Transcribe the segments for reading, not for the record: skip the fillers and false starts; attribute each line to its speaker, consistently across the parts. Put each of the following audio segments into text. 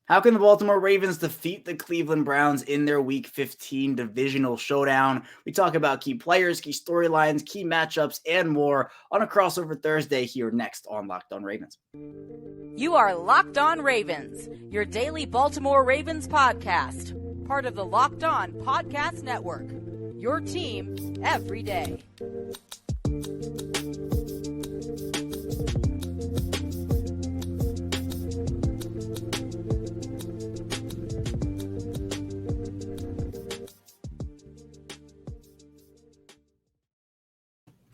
Speaker 1: How can the Baltimore Ravens defeat the Cleveland Browns in their Week 15 divisional showdown? We talk about key players, key storylines, key matchups, and more on a crossover Thursday here next on Locked On Ravens.
Speaker 2: You are Locked On Ravens, your daily Baltimore Ravens podcast, part of the Locked On Podcast Network, your team every day.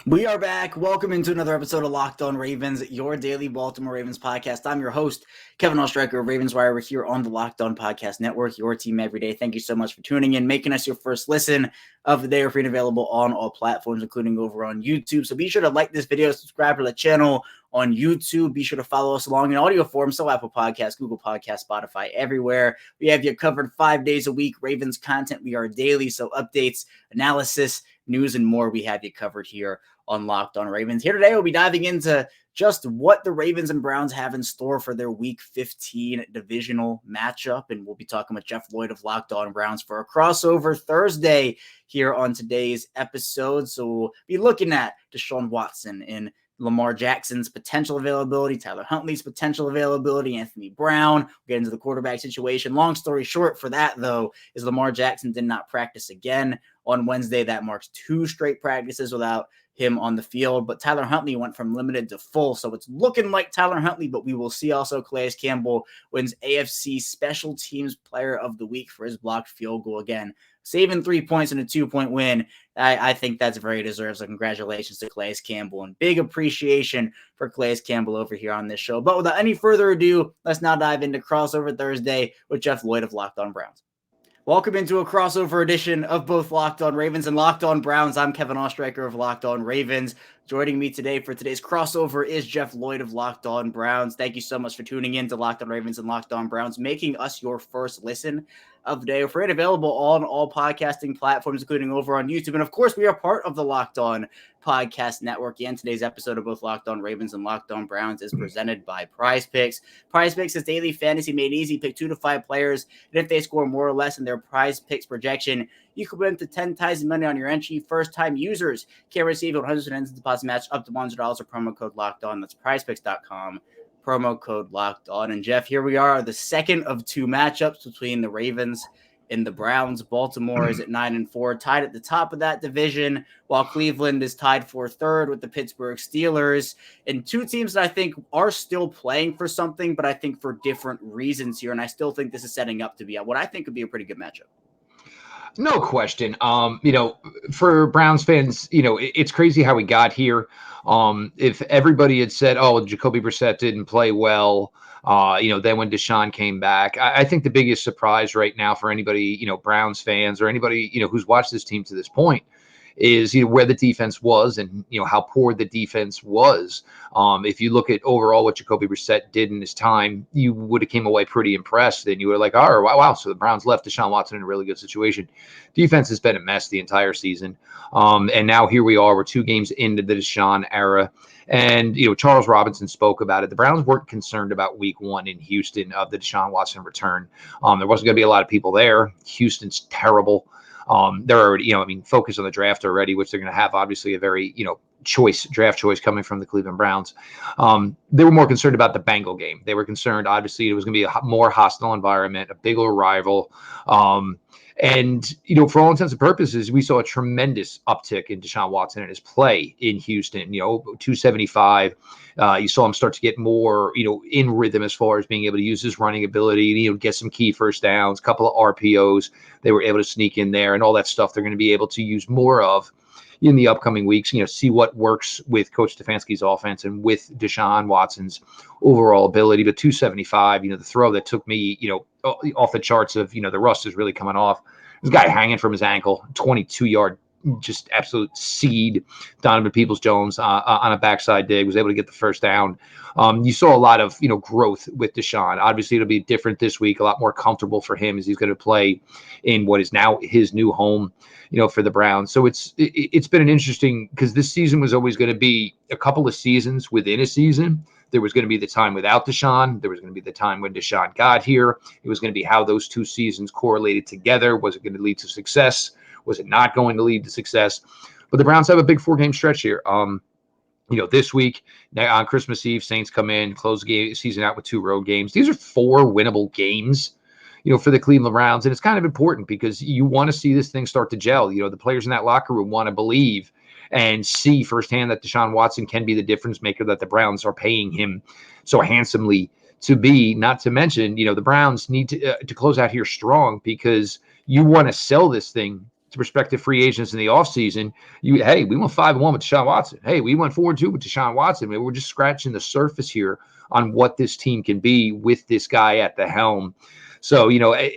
Speaker 1: We are back. Welcome into another episode of Locked On Ravens, your daily Baltimore Ravens podcast. I'm your host, Kevin Oestreicher of Ravens Wire. We're here on the Locked On Podcast Network, your team every day. Thank you so much for tuning in, making us your first listen of the day. We're free and available on all platforms, including over on YouTube. So be sure to like this video, subscribe to the channel on YouTube. Be sure to follow us along in audio form. So Apple Podcasts, Google Podcasts, Spotify, everywhere. We have you covered 5 days a week. Ravens content. We are daily. So updates, analysis, news, and more. We have you covered here on Locked On Ravens. Here today, we'll be diving into just what the Ravens and Browns have in store for their Week 15 divisional matchup. And we'll be talking with Jeff Lloyd of Locked On Browns for a crossover Thursday here on today's episode. So we'll be looking at Deshaun Watson and Lamar Jackson's potential availability, Tyler Huntley's potential availability, Anthony Brown. We'll get into the quarterback situation. Long story short for that, though, is Lamar Jackson did not practice again on Wednesday. That marks 2 straight practices without him on the field, but Tyler Huntley went from limited to full, so it's looking like Tyler Huntley, but we will see. Also, Calais Campbell wins AFC Special Teams Player of the Week for his blocked field goal. Again, saving 3 points in a 2-point win. I think that's very deserved, so congratulations to Calais Campbell, and big appreciation for Calais Campbell over here on this show. But without any further ado, let's now dive into Crossover Thursday with Jeff Lloyd of Locked On Browns. Welcome into a crossover edition of both Locked On Ravens and Locked On Browns. I'm Kevin Oestreicher of Locked On Ravens. Joining me today for today's crossover is Jeff Lloyd of Locked On Browns. Thank you so much for tuning in to Locked On Ravens and Locked On Browns, making us your first listen of the day. We're available on all podcasting platforms, including over on YouTube. And of course, we are part of the Locked On Podcast Network. And today's episode of both Locked On Ravens and Locked On Browns is presented by PrizePicks. PrizePicks is daily fantasy made easy. Pick 2 to 5 players, and if they score more or less in their PrizePicks projection, you can win up to 10 times the money on your entry. First-time users can receive 100% deposit match up to $100 or promo code Locked On. That's PrizePicks.com. Promo code Locked On. And Jeff, here we are, the second of 2 matchups between the Ravens and the Browns. Baltimore is at 9-4, tied at the top of that division, while Cleveland is tied for third with the Pittsburgh Steelers. And 2 teams that I think are still playing for something, but I think for different reasons here. And I still think this is setting up to be what I think would be a pretty good matchup.
Speaker 3: No question. For Browns fans, it's crazy how we got here. If everybody had said, oh, Jacoby Brissett didn't play well, then when Deshaun came back, I think the biggest surprise right now for anybody, Browns fans or anybody, who's watched this team to this point is where the defense was and how poor the defense was. If you look at overall what Jacoby Brissett did in his time, you would have came away pretty impressed, and you were like, oh wow, so the Browns left Deshaun Watson in a really good situation. Defense has been a mess the entire season, and now here we are, we're 2 games into the Deshaun era. And, Charles Robinson spoke about it. The Browns weren't concerned about week 1 in Houston of the Deshaun Watson return. There wasn't going to be a lot of people there. Houston's terrible. They're already, focused on the draft already, which they're going to have obviously a very, draft choice coming from the Cleveland Browns. They were more concerned about the Bengal game. They were concerned, obviously, it was going to be a more hostile environment, a bigger rival. And, for all intents and purposes, we saw a tremendous uptick in Deshaun Watson and his play in Houston, 275. You saw him start to get more, in rhythm as far as being able to use his running ability, get some key first downs, a couple of RPOs they were able to sneak in there, and all that stuff they're going to be able to use more of in the upcoming weeks, see what works with Coach Stefanski's offense and with Deshaun Watson's overall ability. But 275, the throw that took me, off the charts of, the rust is really coming off. This guy hanging from his ankle, 22-yard, just absolute seed. Donovan Peoples-Jones on a backside dig was able to get the first down. You saw a lot of, growth with Deshaun. Obviously, it'll be different this week, a lot more comfortable for him as he's going to play in what is now his new home, for the Browns. So it's been an interesting, because this season was always going to be a couple of seasons within a season There was going to be the time without Deshaun. There was going to be the time when Deshaun got here. It was going to be how those two seasons correlated together. Was it going to lead to success? Was it not going to lead to success? But the Browns have a big 4-game stretch here. This week on Christmas Eve, Saints come in, close the season out with 2 road games. These are 4 winnable games, for the Cleveland Browns. And it's kind of important because you want to see this thing start to gel. The players in that locker room want to believe and see firsthand that Deshaun Watson can be the difference maker that the Browns are paying him so handsomely to be. Not to mention, the Browns need to close out here strong because you want to sell this thing to prospective free agents in the offseason. Hey, we went 5-1 with Deshaun Watson. Hey, we went 4-2 with Deshaun Watson. We're just scratching the surface here on what this team can be with this guy at the helm. So,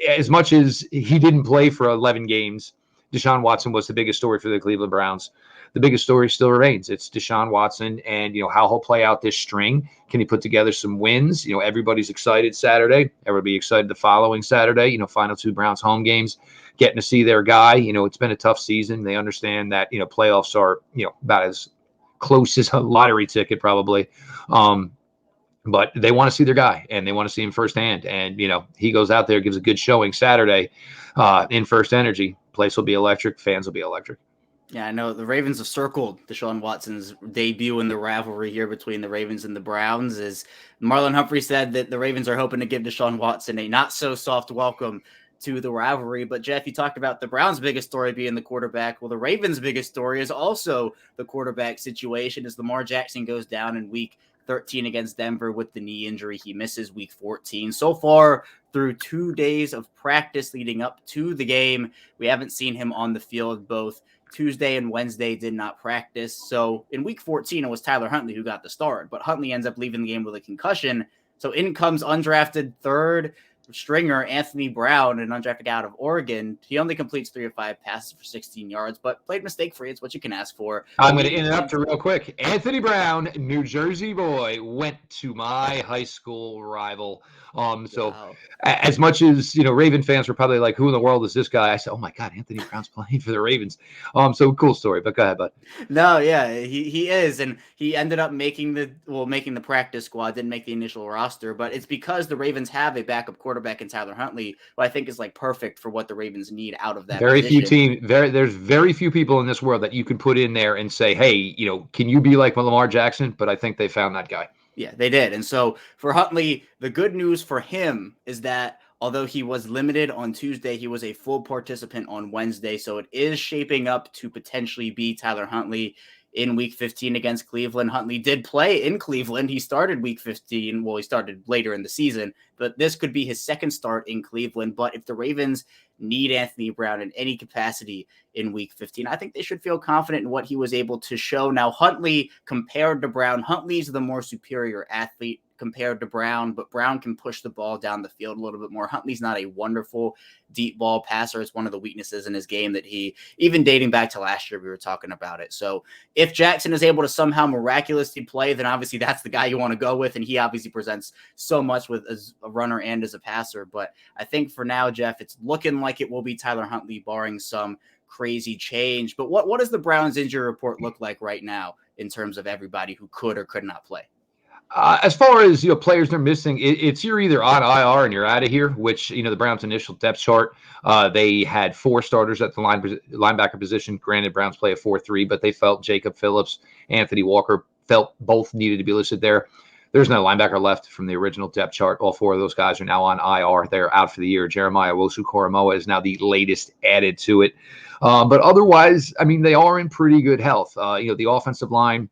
Speaker 3: as much as he didn't play for 11 games, Deshaun Watson was the biggest story for the Cleveland Browns. The biggest story still remains. It's Deshaun Watson and, how he'll play out this string. Can he put together some wins? Everybody's excited Saturday. Everybody excited the following Saturday, final 2 Browns home games, getting to see their guy. It's been a tough season. They understand that, playoffs are, about as close as a lottery ticket probably. But they want to see their guy and they want to see him firsthand. And, he goes out there, gives a good showing Saturday in First Energy. Place will be electric. Fans will be electric.
Speaker 1: Yeah, I know the Ravens have circled Deshaun Watson's debut in the rivalry here between the Ravens and the Browns. As Marlon Humphrey said that the Ravens are hoping to give Deshaun Watson a not so soft welcome to the rivalry. But Jeff, you talked about the Browns' biggest story being the quarterback. Well, the Ravens' biggest story is also the quarterback situation as Lamar Jackson goes down in week 13 against Denver with the knee injury. He misses week 14. So far, through 2 days of practice leading up to the game, we haven't seen him on the field. Both Tuesday and Wednesday did not practice. So in week 14, it was Tyler Huntley who got the start, but Huntley ends up leaving the game with a concussion. So in comes undrafted third stringer Anthony Brown, an undrafted guy out of Oregon. He only completes 3 of 5 passes for 16 yards, but played mistake-free. It's what you can ask for.
Speaker 3: I'm going to interrupt you real quick. Anthony Brown, New Jersey boy, went to my high school rival. So
Speaker 1: wow.
Speaker 3: As much as, Raven fans were probably like, who in the world is this guy? I said, oh my God, Anthony Brown's playing for the Ravens. So cool story, but go ahead, bud.
Speaker 1: No, yeah, he is. And he ended up making the practice squad, didn't make the initial roster, but it's because the Ravens have a backup quarterback in Tyler Huntley, who I think is like perfect for what the Ravens need out of that position.
Speaker 3: There's very few people in this world that you can put in there and say, hey, can you be like Lamar Jackson? But I think they found that guy.
Speaker 1: Yeah, they did. And so for Huntley, the good news for him is that although he was limited on Tuesday, he was a full participant on Wednesday. So it is shaping up to potentially be Tyler Huntley in week 15 against Cleveland. Huntley did play in Cleveland. He started week 15. Well, he started later in the season, but this could be his second start in Cleveland. But if the Ravens need Anthony Brown in any capacity in week 15, I think they should feel confident in what he was able to show. Now, Huntley compared to Brown, Huntley's the more superior athlete compared to Brown, but Brown can push the ball down the field a little bit more. Huntley's not a wonderful deep ball passer. It's one of the weaknesses in his game that even dating back to last year, we were talking about it. So if Jackson is able to somehow miraculously play, then obviously that's the guy you want to go with. And he obviously presents so much with as a runner and as a passer. But I think for now, Jeff, it's looking like it will be Tyler Huntley barring some crazy change. But what does the Browns injury report look like right now in terms of everybody who could or could not play?
Speaker 3: As far as players they're missing, it's you're either on IR and you're out of here. Which the Browns' initial depth chart, they had 4 starters at the linebacker position. Granted, Browns play a 4-3, but they felt Jacob Phillips, Anthony Walker felt both needed to be listed there. There's no linebacker left from the original depth chart. All 4 of those guys are now on IR. They're out for the year. Jeremiah Owusu-Koramoah is now the latest added to it. But otherwise, I mean, they are in pretty good health. The offensive line.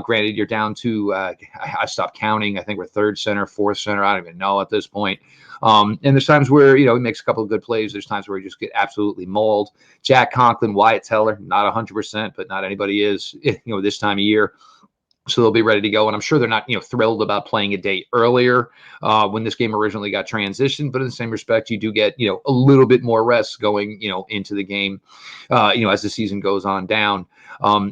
Speaker 3: Granted, you're down to, I stopped counting. I think we're 3rd center, 4th center. I don't even know at this point. And there's times where, he makes a couple of good plays. There's times where he just get absolutely mauled. Jack Conklin, Wyatt Teller, not 100%, but not anybody is, this time of year. So they'll be ready to go. And I'm sure they're not, thrilled about playing a day earlier when this game originally got transitioned. But in the same respect, you do get, a little bit more rest going, into the game, as the season goes on down.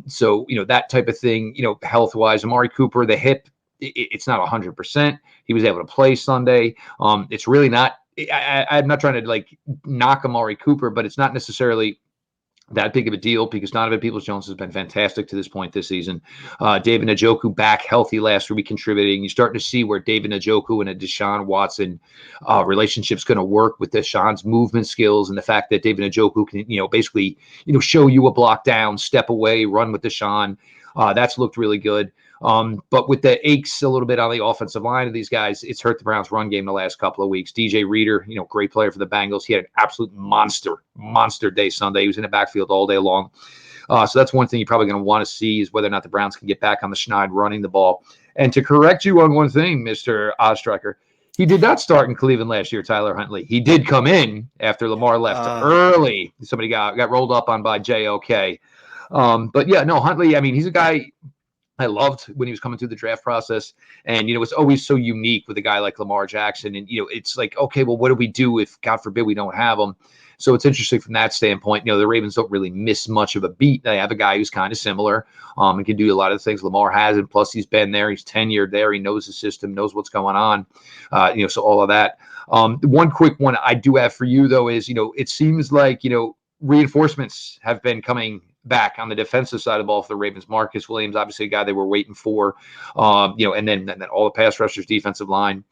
Speaker 3: So, that type of thing, health-wise, Amari Cooper, the hip, it's not 100%. He was able to play Sunday. It's really not, I'm not trying to knock Amari Cooper, but it's not necessarily that big of a deal because Donovan Peoples-Jones has been fantastic to this point this season. David Njoku back healthy last week contributing. You're starting to see where David Njoku and a Deshaun Watson relationship's going to work with Deshaun's movement skills and the fact that David Njoku can, basically, show you a block down, step away, run with Deshaun. That's looked really good. But with the aches a little bit on the offensive line of these guys, it's hurt the Browns' run game the last couple of weeks. DJ Reader, great player for the Bengals. He had an absolute monster day Sunday. He was in the backfield all day long. So that's one thing you're probably going to want to see is whether or not the Browns can get back on the schneid running the ball. And to correct you on one thing, Mr. Ostriker, he did not start in Cleveland last year, Tyler Huntley. He did come in after Lamar left early. Somebody got rolled up on by JOK. But yeah, no, Huntley, he's a guy I loved when he was coming through the draft process. And, it's always so unique with a guy like Lamar Jackson. And, it's like, okay, well, what do we do if, God forbid, we don't have him? So it's interesting from that standpoint. The Ravens don't really miss much of a beat. They have a guy who's kind of similar and can do a lot of the things Lamar has. And plus, he's been there. He's tenured there. He knows the system, knows what's going on. So all of that. One quick one I do have for you, though, is, it seems like, reinforcements have been coming back on the defensive side of the ball for the Ravens. Marcus Williams, obviously a guy they were waiting for, and then all the pass rushers, defensive line.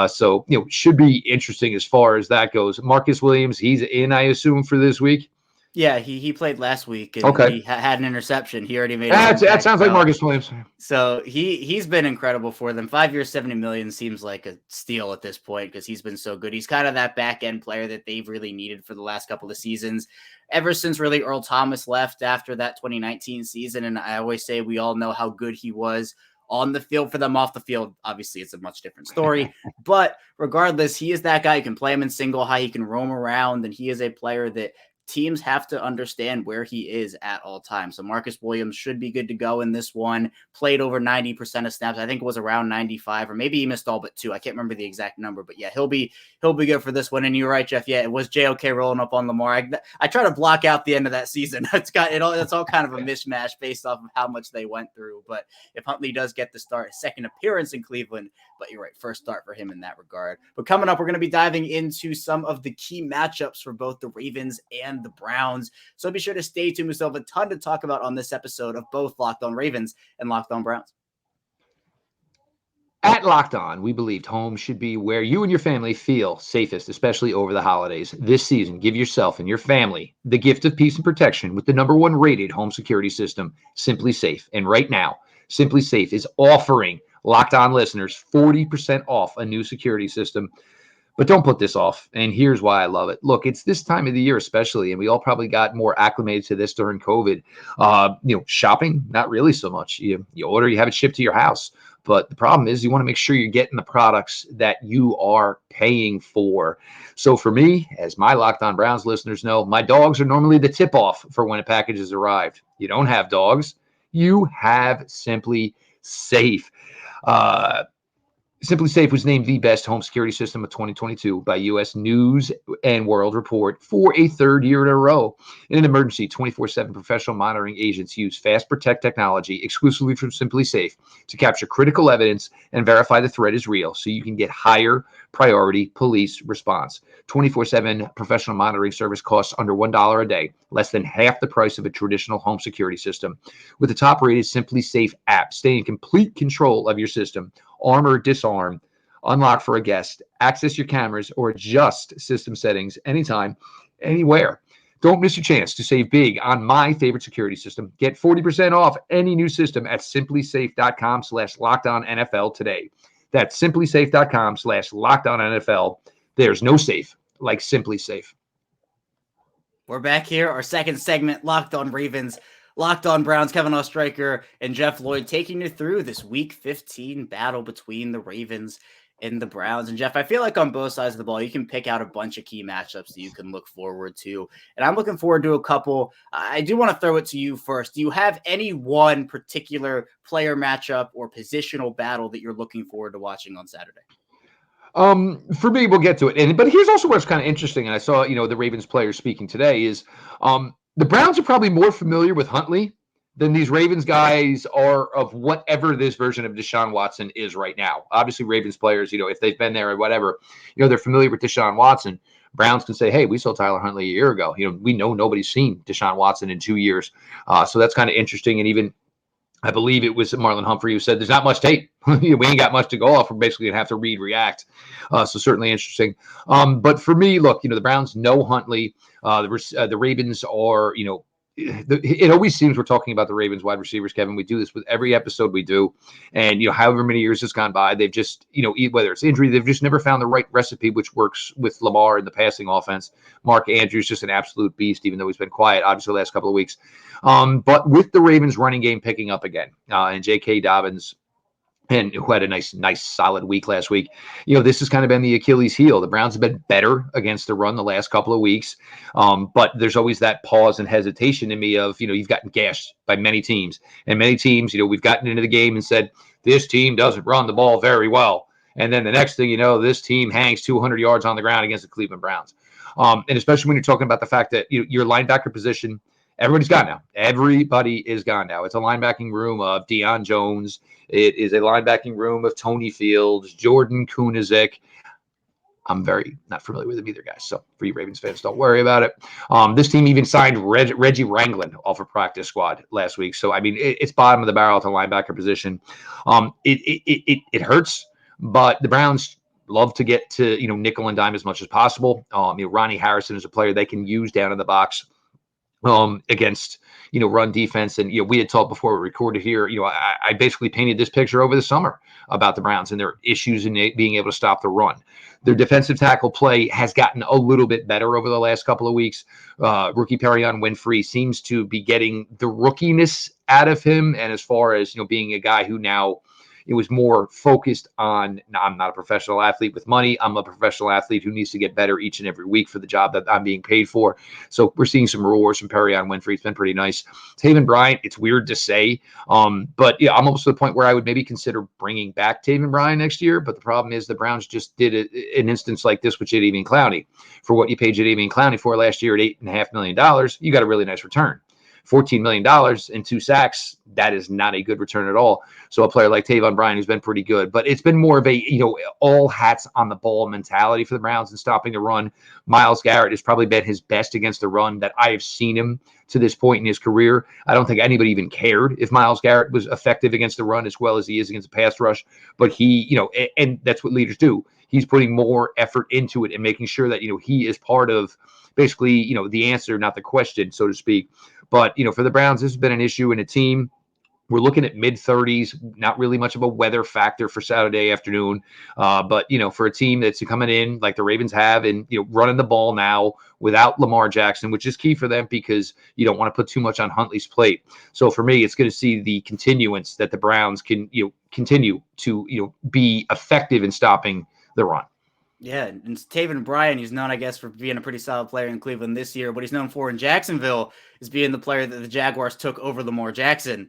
Speaker 3: So should be interesting as far as that goes. Marcus Williams, he's in, I assume, for this week.
Speaker 1: Yeah, he played last week, and he had an interception. He already made
Speaker 3: that sounds like Marcus Williams.
Speaker 1: So he's been incredible for them. 5 years, $70 million seems like a steal at this point because he's been so good. He's kind of that back end player that they've really needed for the last couple of seasons, ever since really Earl Thomas left after that 2019 season. And I always say we all know how good he was on the field for them. Off the field, obviously, it's a much different story. But regardless, he is that guy who can play him in single high. He can roam around, and he is a player that teams have to understand where he is at all times. So Marcus Williams should be good to go in this one. Played over 90% of snaps. I think it was around 95, or maybe he missed all but 2. I can't remember the exact number, but yeah, he'll be good for this one. And you're right, Jeff. Yeah, it was JOK rolling up on Lamar. I try to block out the end of that season. It's all kind of a mishmash based off of how much they went through. But if Huntley does get the start, second appearance in Cleveland, but you're right, first start for him in that regard. But coming up, we're going to be diving into some of the key matchups for both the Ravens and the Browns. So be sure to stay tuned. We still have a ton to talk about on this episode of both Locked On Ravens and Locked On Browns.
Speaker 3: At Locked On, we believed home should be where you and your family feel safest, especially over the holidays. This season, give yourself and your family the gift of peace and protection with the #1 rated home security system, SimpliSafe. And right now, SimpliSafe is offering Locked On listeners 40% off a new security system. But don't put this off. And here's why I love it. Look, it's this time of the year especially, and we all probably got more acclimated to this during COVID. Shopping, not really so much. You order, you have it shipped to your house. But the problem is you want to make sure you're getting the products that you are paying for. So for me, as my Locked On Browns listeners know, my dogs are normally the tip-off for when a package has arrived. You don't have dogs. You have SimpliSafe. SimpliSafe was named the best home security system of 2022 by U.S. News and World Report for a third year in a row. In an emergency, 24/7 professional monitoring agents use Fast Protect technology exclusively from SimpliSafe to capture critical evidence and verify the threat is real, so you can get higher priority police response. 24/7 professional monitoring service costs under $1 a day, less than half the price of a traditional home security system. With the top-rated SimpliSafe app, stay in complete control of your system. Arm or disarm, unlock for a guest, access your cameras, or adjust system settings anytime, anywhere. Don't miss your chance to save big on my favorite security system. Get 40% off any new system at simplisafe.com/LockedOnNFL today. That's simplisafe.com/LockedOnNFL. There's no safe like SimpliSafe.
Speaker 1: We're back here, our second segment, Locked On Ravens, Locked On Browns. Kevin Ostriker and Jeff Lloyd taking you through this Week 15 battle between the Ravens and the Browns. And Jeff, I feel like on both sides of the ball, you can pick out a bunch of key matchups that you can look forward to. And I'm looking forward to a couple. I do want to throw it to you first. Do you have any one particular player matchup or positional battle that you're looking forward to watching on Saturday?
Speaker 3: For me, we'll get to it. But here's also what's kind of interesting. And I saw, the Ravens players speaking today is, the Browns are probably more familiar with Huntley than these Ravens guys are of whatever this version of Deshaun Watson is right now. Obviously, Ravens players, if they've been there or whatever, they're familiar with Deshaun Watson. Browns can say, hey, we saw Tyler Huntley a year ago. We know nobody's seen Deshaun Watson in 2 years. So that's kind of interesting. And even I believe it was Marlon Humphrey who said there's not much tape. We ain't got much to go off. We're basically going to have to react. So certainly interesting. But for me, look, the Browns know Huntley. The Ravens are, it always seems we're talking about the Ravens wide receivers, Kevin. We do this with every episode we do. And, however many years has gone by, they've just, whether it's injury, they've just never found the right recipe, which works with Lamar in the passing offense. Mark Andrews, just an absolute beast, even though he's been quiet, obviously, the last couple of weeks. But with the Ravens running game picking up again, and J.K. Dobbins, and who had a nice, solid week last week. This has kind of been the Achilles heel. The Browns have been better against the run the last couple of weeks. But there's always that pause and hesitation in me of, you've gotten gashed by many teams. And many teams, we've gotten into the game and said, this team doesn't run the ball very well. And then the next thing you know, this team hangs 200 yards on the ground against the Cleveland Browns. And especially when you're talking about the fact that your linebacker position, everybody's gone now. Everybody is gone now. It's a linebacking room of Deion Jones. It is a linebacking room of Tony Fields, Jordan Kunazik. I'm very not familiar with them either, guys. So for you Ravens fans, don't worry about it. This team even signed Reggie Rangland off a practice squad last week. So, I mean, it's bottom of the barrel at the linebacker position. It hurts, but the Browns love to get to, nickel and dime as much as possible. Ronnie Harrison is a player they can use down in the box against, run defense. And, we had talked before we recorded here, I basically painted this picture over the summer about the Browns and their issues in being able to stop the run. Their defensive tackle play has gotten a little bit better over the last couple of weeks. Rookie Perion Winfrey seems to be getting the rookiness out of him. And as far as, being a guy who now, it was more focused on, I'm not a professional athlete with money. I'm a professional athlete who needs to get better each and every week for the job that I'm being paid for. So we're seeing some rewards from Perion Winfrey. It's been pretty nice. Taven Bryan, it's weird to say. But yeah, I'm almost to the point where I would maybe consider bringing back Taven Bryan next year. But the problem is the Browns just did an instance like this with Jadeveon Clowney. For what you paid Jadeveon Clowney for last year at $8.5 million, you got a really nice return. $14 million and 2 sacks, that is not a good return at all. So a player like Taven Bryan, who's been pretty good, but it's been more of a, all hats on the ball mentality for the Browns and stopping the run. Myles Garrett has probably been his best against the run that I have seen him to this point in his career. I don't think anybody even cared if Myles Garrett was effective against the run as well as he is against the pass rush, but he, and that's what leaders do. He's putting more effort into it and making sure that, he is part of basically, the answer, not the question, so to speak. But, for the Browns, this has been an issue in a team. We're looking at mid-30s, not really much of a weather factor for Saturday afternoon. But, for a team that's coming in like the Ravens have and, running the ball now without Lamar Jackson, which is key for them because you don't want to put too much on Huntley's plate. So for me, it's going to see the continuance that the Browns can, continue to, be effective in stopping the run.
Speaker 1: Yeah, and Taven Bryan, he's known, I guess, for being a pretty solid player in Cleveland this year. What he's known for in Jacksonville is being the player that the Jaguars took over Lamar Jackson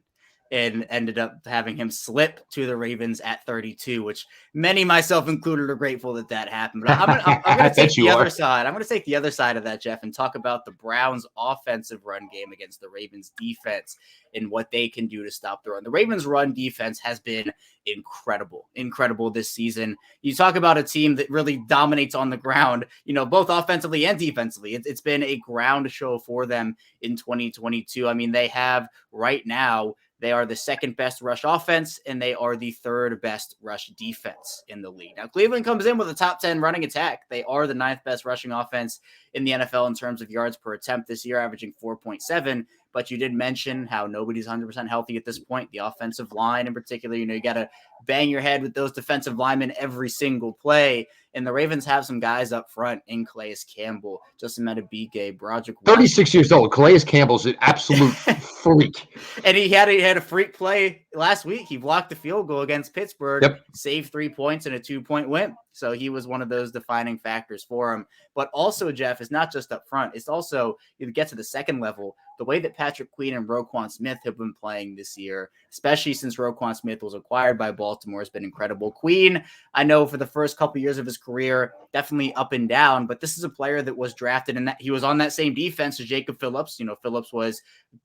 Speaker 1: and ended up having him slip to the Ravens at 32, which many, myself included, are grateful that happened. But I'm going to take the other side. I'm going to take the other side of that, Jeff, and talk about the Browns' offensive run game against the Ravens' defense and what they can do to stop the run. The Ravens' run defense has been incredible this season. You talk about a team that really dominates on the ground, both offensively and defensively. It's been a ground show for them in 2022. I mean, they have right now, they are the second best rush offense, and they are the third best rush defense in the league. Now, Cleveland comes in with a top 10 running attack. They are the 9th best rushing offense in the NFL in terms of yards per attempt this year, averaging 4.7. But you did mention how nobody's 100% healthy at this point. The offensive line in particular, you got to bang your head with those defensive linemen every single play. And the Ravens have some guys up front in Calais Campbell, Justin Madubuike, Broderick
Speaker 3: 36 years old. Calais Campbell's an absolute freak.
Speaker 1: And he had a freak play last week. He blocked the field goal against Pittsburgh, saved 3 points and a 2-point win. So he was one of those defining factors for him. But also, Jeff, it's not just up front. It's also, you get to the second level, the way that Patrick Queen and Roquan Smith have been playing this year, especially since Roquan Smith was acquired by Baltimore, has been incredible. Queen, I know for the first couple years of his career, definitely up and down, but this is a player that was drafted and that he was on that same defense as Jacob Phillips. Phillips was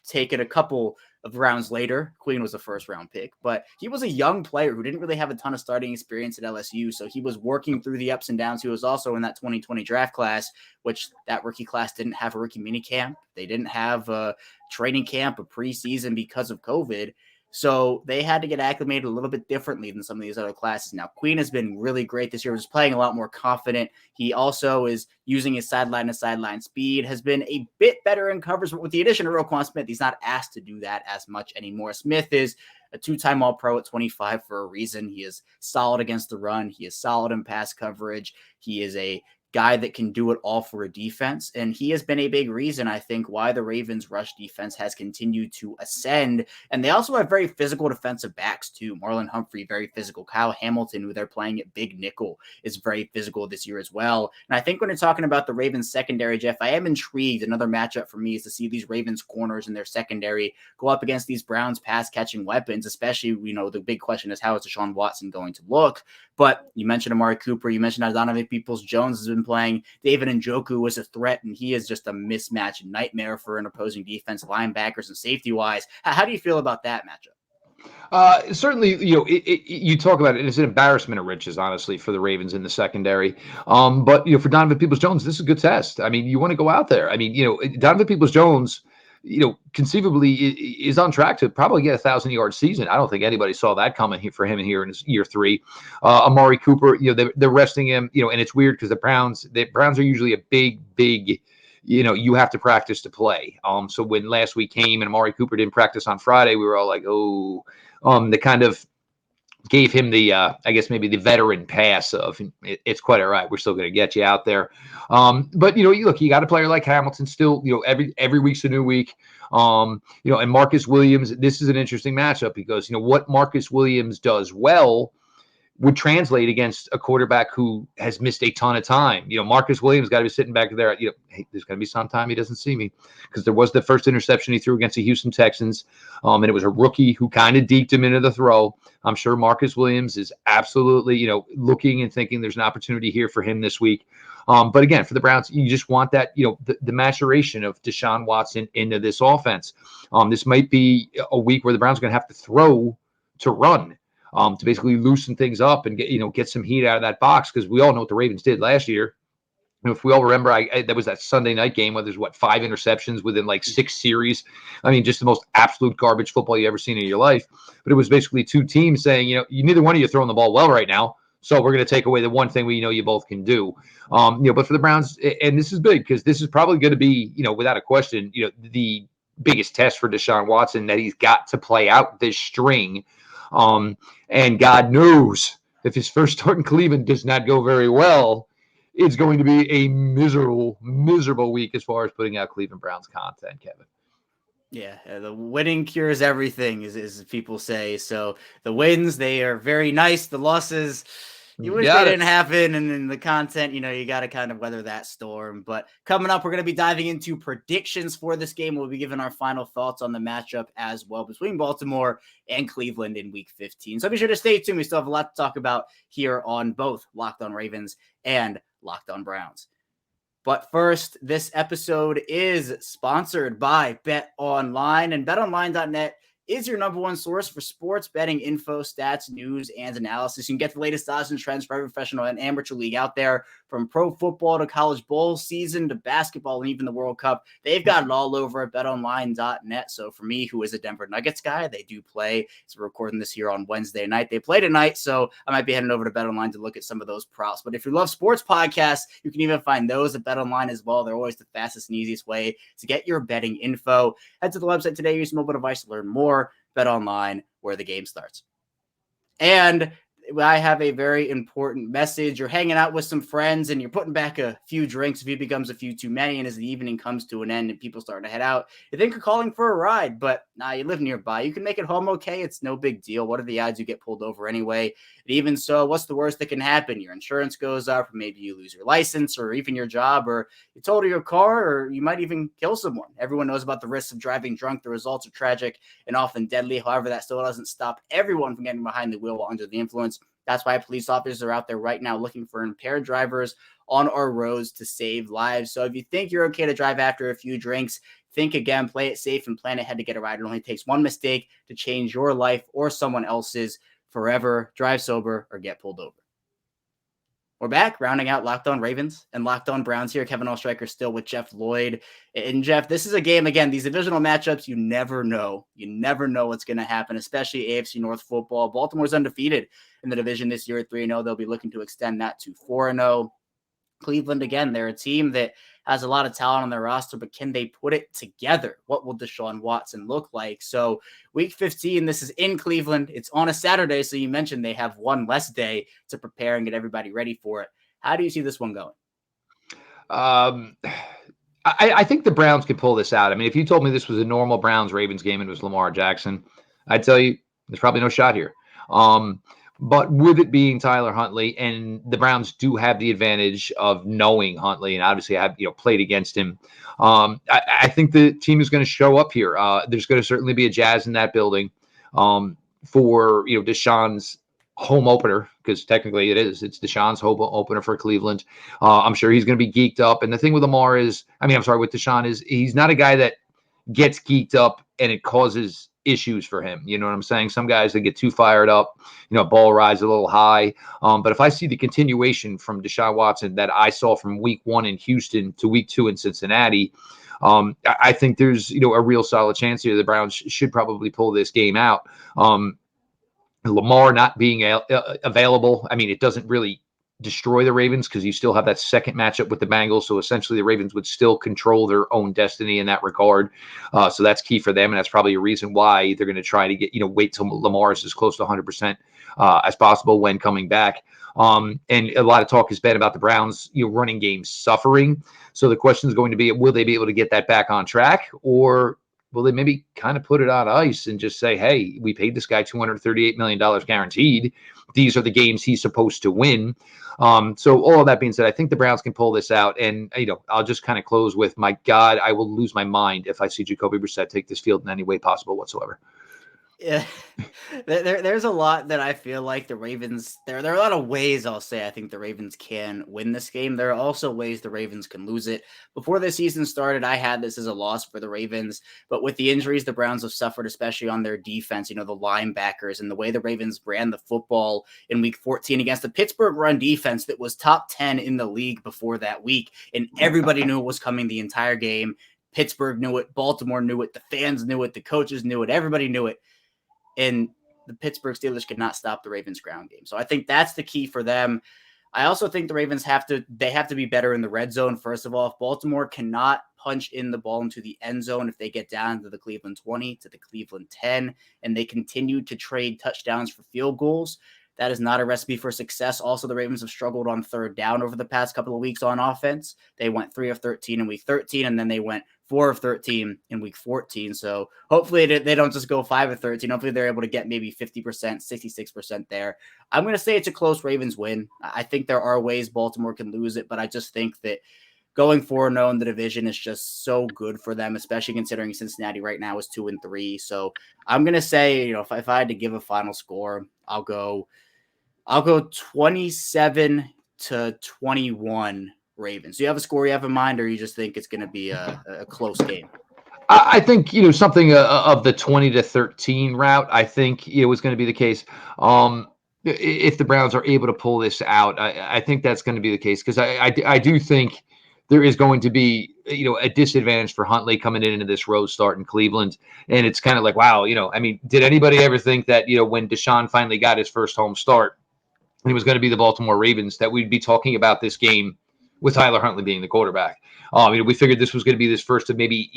Speaker 1: taking a couple rounds later, Queen was a first-round pick, but he was a young player who didn't really have a ton of starting experience at LSU, so he was working through the ups and downs. He was also in that 2020 draft class, which that rookie class didn't have a rookie minicamp. They didn't have a training camp, a preseason because of COVID. So they had to get acclimated a little bit differently than some of these other classes. Now, Queen has been really great this year. Was playing a lot more confident. He also is using his sideline-to-sideline speed, has been a bit better in coverage, but with the addition of Roquan Smith, he's not asked to do that as much anymore. Smith is a two-time All-Pro at 25 for a reason. He is solid against the run. He is solid in pass coverage. He is a guy that can do it all for a defense. And he has been a big reason, I think, why the Ravens rush defense has continued to ascend. And they also have very physical defensive backs too. Marlon Humphrey, very physical. Kyle Hamilton, who they're playing at big nickel, is very physical this year as well. And I think when you're talking about the Ravens secondary, Jeff, I am intrigued. Another matchup for me is to see these Ravens corners in their secondary go up against these Browns pass catching weapons, especially, the big question is how is Deshaun Watson going to look? But you mentioned Amari Cooper, you mentioned how Donovan Peoples-Jones has been playing. David Njoku was a threat, and he is just a mismatch nightmare for an opposing defense, linebackers and safety-wise. How do you feel about that matchup?
Speaker 3: Certainly, you talk about it. It's an embarrassment of riches, honestly, for the Ravens in the secondary. But for Donovan Peoples-Jones, this is a good test. I mean, you want to go out there. I mean, Donovan Peoples-Jones, conceivably is on track to probably get 1,000-yard season. I don't think anybody saw that coming for him here in his year 3. Amari Cooper, they're resting him, and it's weird because the Browns are usually a big, you have to practice to play. So when last week came and Amari Cooper didn't practice on Friday, we were all like, they kind of gave him the, I guess maybe the veteran pass of it's quite all right. We're still going to get you out there. But you got a player like Hamilton still, every week's a new week. And Marcus Williams, this is an interesting matchup because, what Marcus Williams does well would translate against a quarterback who has missed a ton of time. Marcus Williams got to be sitting back there. Hey, there's going to be some time he doesn't see me because there was the first interception he threw against the Houston Texans. And it was a rookie who kind of deked him into the throw. I'm sure Marcus Williams is absolutely, looking and thinking there's an opportunity here for him this week. But again, for the Browns, you just want that, the maturation of Deshaun Watson into this offense. This might be a week where the Browns are going to have to throw to run. To basically loosen things up and get some heat out of that box, because we all know what the Ravens did last year. If we all remember, there was that Sunday night game where there's 5 interceptions within 6 series. I mean, just the most absolute garbage football you ever seen in your life. But it was basically 2 teams saying, you neither one of you are throwing the ball well right now, so we're going to take away the one thing we know you both can do. But for the Browns, and this is big because this is probably going to be, without a question, the biggest test for Deshaun Watson, that he's got to play out this string. And God knows if his first start in Cleveland does not go very well, it's going to be a miserable week as far as putting out Cleveland Browns content, Kevin.
Speaker 1: Yeah, the winning cures everything, as people say. So the wins, they are very nice. The losses, you wish they didn't happen. And then the content, you got to kind of weather that storm. But coming up, we're going to be diving into predictions for this game. We'll be giving our final thoughts on the matchup as well between Baltimore and Cleveland in Week 15. So be sure to stay tuned. We still have a lot to talk about here on both Locked On Ravens and Locked On Browns. But first, this episode is sponsored by BetOnline, and BetOnline.net is your number one source for sports betting info, stats, news, and analysis. You can get the latest odds and trends for every professional and amateur league out there, from pro football to college bowl season to basketball and even the World Cup. They've got it all over at BetOnline.net. So for me, who is a Denver Nuggets guy, they do play. So we're recording this here on Wednesday night. They play tonight, so I might be heading over to BetOnline to look at some of those props. But if you love sports podcasts, you can even find those at BetOnline as well. They're always the fastest and easiest way to get your betting info. Head to the website today. Use your mobile device to learn more. BetOnline, where the game starts. And I have a very important message. You're hanging out with some friends and you're putting back a few drinks if it becomes a few too many. And as the evening comes to an end and people start to head out, you think of calling for a ride, but you live nearby. You can make it home okay. It's no big deal. What are the odds you get pulled over anyway? And even so, what's the worst that can happen? Your insurance goes up, or maybe you lose your license, or even your job, or you total your car, or you might even kill someone. Everyone knows about the risks of driving drunk. The results are tragic and often deadly. However, that still doesn't stop everyone from getting behind the wheel while under the influence. That's why police officers are out there right now looking for impaired drivers on our roads to save lives. So if you think you're okay to drive after a few drinks, think again, play it safe, and plan ahead to get it right. It only takes one mistake to change your life or someone else's forever. Drive sober or get pulled over. We're back, rounding out Locked On Ravens and Locked On Browns here. Kevin Oestreicher still with Jeff Lloyd. And Jeff, this is a game, again, these divisional matchups, you never know. You never know what's going to happen, especially AFC North football. Baltimore's undefeated in the division this year at 3-0. They'll be looking to extend that to 4-0. Cleveland, again, they're a team that has a lot of talent on their roster, but can they put it together? What will Deshaun Watson look like? So week 15, this is in Cleveland. It's on a Saturday, so you mentioned they have one less day to prepare and get everybody ready for it. How do you see this one going?
Speaker 3: I think the Browns could pull this out. I mean, if you told me this was a normal Browns-Ravens game and it was Lamar Jackson, I'd tell you there's probably no shot here. But with it being Tyler Huntley, and the Browns do have the advantage of knowing Huntley and obviously have played against him, I think the team is going to show up here. There's going to certainly be a jazz in that building for Deshaun's home opener, because technically it's Deshaun's home opener for Cleveland. I'm sure he's going to be geeked up. And the thing with Lamar is, with Deshaun is he's not a guy that gets geeked up and it causes issues for him. You know what I'm saying? Some guys that get too fired up, ball rides a little high. But if I see the continuation from Deshaun Watson that I saw from week 1 in Houston to week 2 in Cincinnati, I think there's, a real solid chance here the Browns should probably pull this game out. Lamar not being available, it doesn't really destroy the Ravens because you still have that second matchup with the Bengals. So essentially the Ravens would still control their own destiny in that regard. So that's key for them. And that's probably a reason why they're going to try to get, wait till Lamar is as close to 100% as possible when coming back. And a lot of talk has been about the Browns, running game suffering. So the question is going to be, will they be able to get that back on track, or will they maybe kind of put it on ice and just say, hey, we paid this guy $238 million guaranteed. These are the games he's supposed to win. So all of that being said, I think the Browns can pull this out. And, I'll just kind of close with, my God, I will lose my mind if I see Jacoby Brissett take this field in any way possible whatsoever.
Speaker 1: Yeah, there's a lot that I feel like the Ravens, there are a lot of ways I'll say I think the Ravens can win this game. There are also ways the Ravens can lose it. Before the season started, I had this as a loss for the Ravens, but with the injuries the Browns have suffered, especially on their defense, the linebackers and the way the Ravens ran the football in week 14 against the Pittsburgh run defense that was top 10 in the league before that week. And everybody knew it was coming the entire game. Pittsburgh knew it. Baltimore knew it. The fans knew it. The coaches knew it. Everybody knew it. And the Pittsburgh Steelers could not stop the Ravens ground game. So I think that's the key for them. I also think the Ravens have to be better in the red zone. First of all, if Baltimore cannot punch in the ball into the end zone, if they get down to the Cleveland 20, to the Cleveland 10, and they continue to trade touchdowns for field goals, that is not a recipe for success. Also, the Ravens have struggled on third down over the past couple of weeks on offense. They went 3 of 13 in week 13, and then they went 4 of 13 in week 14. So hopefully they don't just go 5 of 13. Hopefully they're able to get maybe 50%, 66% there. I'm going to say it's a close Ravens win. I think there are ways Baltimore can lose it, but I just think that going 4-0 in the division is just so good for them, especially considering Cincinnati right now is 2-3. So I'm going to say, if I had to give a final score, I'll go 27-21 Ravens. Do you have a score you have in mind, or you just think it's going to be a close game?
Speaker 3: I think, something of the 20-13 route, I think, is going to be the case. If the Browns are able to pull this out, I think that's going to be the case, because I do think there is going to be, a disadvantage for Huntley coming into this road start in Cleveland. And it's kind of like, wow, did anybody ever think that, when Deshaun finally got his first home start, and it was going to be the Baltimore Ravens, that we'd be talking about this game with Tyler Huntley being the quarterback? We figured this was going to be this first of maybe,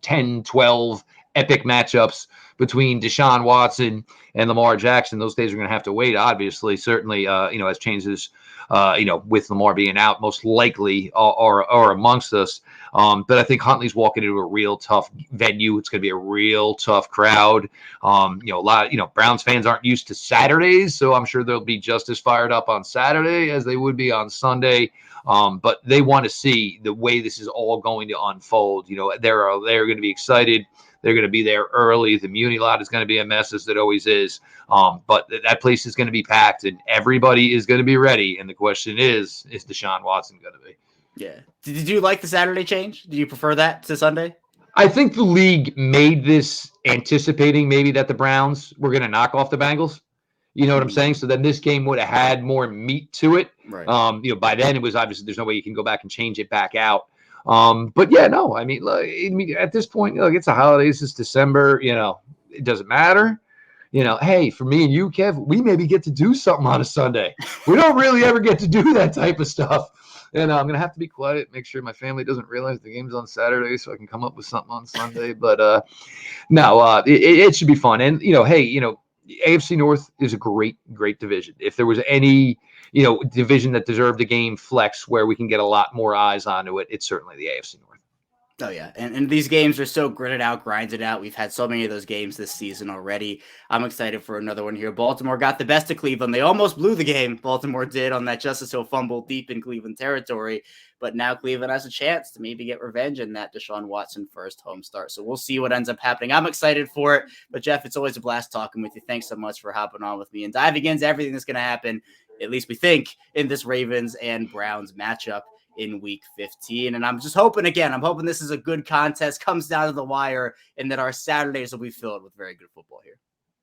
Speaker 3: 10, 12 epic matchups between Deshaun Watson and Lamar Jackson. Those days are going to have to wait, obviously. Certainly, as changes, with Lamar being out, most likely are amongst us. But I think Huntley's walking into a real tough venue. It's going to be a real tough crowd. A lot, Browns fans aren't used to Saturdays, so I'm sure they'll be just as fired up on Saturday as they would be on Sunday. But they want to see the way this is all going to unfold. They're going to be excited. They're going to be there early. The Muni lot is going to be a mess, as it always is. But that place is going to be packed, and everybody is going to be ready. And the question is Deshaun Watson going to be?
Speaker 1: Yeah. Did you like the Saturday change? Did you prefer that to Sunday?
Speaker 3: I think the league made this anticipating maybe that the Browns were going to knock off the Bengals. You know what I'm saying? So then this game would have had more meat to it.
Speaker 1: Right.
Speaker 3: By then it was obviously there's no way you can go back and change it back out. But yeah, no, I mean, look, at this point, look, it's the holidays, it's December, it doesn't matter. Hey, for me and you, Kev, we maybe get to do something on a Sunday. We don't really ever get to do that type of stuff. And I'm going to have to be quiet, make sure my family doesn't realize the game's on Saturday so I can come up with something on Sunday. But no, it should be fun. And, hey, AFC North is a great, great division. If there was any, division that deserved a game flex where we can get a lot more eyes onto it, it's certainly the AFC North.
Speaker 1: Oh, yeah. And these games are so gritted out, grinded out. We've had so many of those games this season already. I'm excited for another one here. Baltimore got the best of Cleveland. They almost blew the game. Baltimore did on that Justice Hill fumble deep in Cleveland territory. But now Cleveland has a chance to maybe get revenge in that Deshaun Watson first home start. So we'll see what ends up happening. I'm excited for it. But, Jeff, it's always a blast talking with you. Thanks so much for hopping on with me and diving into everything that's going to happen, at least we think, in this Ravens and Browns matchup in week 15. And I'm just hoping, again, I'm hoping this is a good contest, comes down to the wire, and that our Saturdays will be filled with very good football here.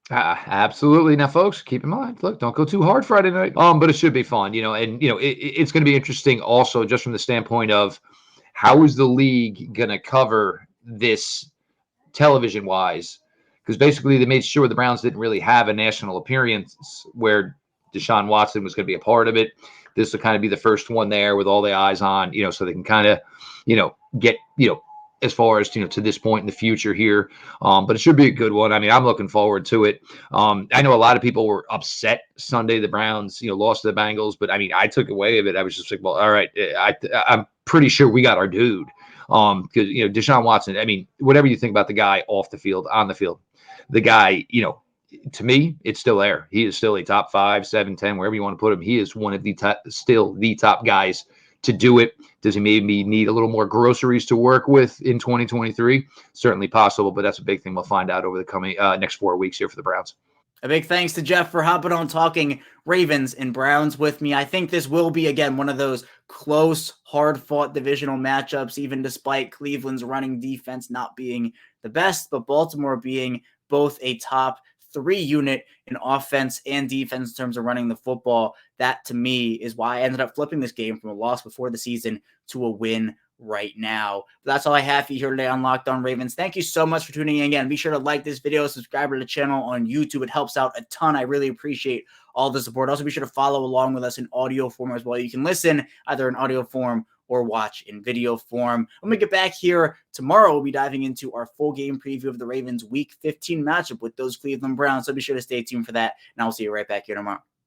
Speaker 3: Absolutely. Now, folks, keep in mind, look, don't go too hard Friday night. But it should be fun, and it's going to be interesting also just from the standpoint of how is the league going to cover this television wise? Because basically they made sure the Browns didn't really have a national appearance where Deshaun Watson was going to be a part of it. This will kind of be the first one there with all the eyes on, so they can kind of, get, as far as, to this point in the future here. But it should be a good one. I mean, I'm looking forward to it. I know a lot of people were upset Sunday the Browns, lost to the Bengals, but I mean, I took away of it. I was just like, well, all right, I'm pretty sure we got our dude. Because, Deshaun Watson, I mean, whatever you think about the guy off the field, on the field, the guy, to me, it's still there. He is still a top 5, 7, 10, wherever you want to put him. He is one of the still the top guys to do it. Does he maybe need a little more groceries to work with in 2023? Certainly possible, but that's a big thing we'll find out over the coming next 4 weeks here for the Browns.
Speaker 1: A big thanks to Jeff for hopping on talking Ravens and Browns with me. I think this will be, again, one of those close, hard-fought divisional matchups, even despite Cleveland's running defense not being the best, but Baltimore being both a top 3 unit in offense and defense in terms of running the football. That, to me, is why I ended up flipping this game from a loss before the season to a win right now. But that's all I have for you here today on Locked On Ravens. Thank you so much for tuning in again. Be sure to like this video, subscribe to the channel on YouTube. It helps out a ton. I really appreciate all the support. Also, be sure to follow along with us in audio form as well. You can listen either in audio form or watch in video form. When we get back here tomorrow, we'll be diving into our full game preview of the Ravens Week 15 matchup with those Cleveland Browns. So be sure to stay tuned for that, and I'll see you right back here tomorrow.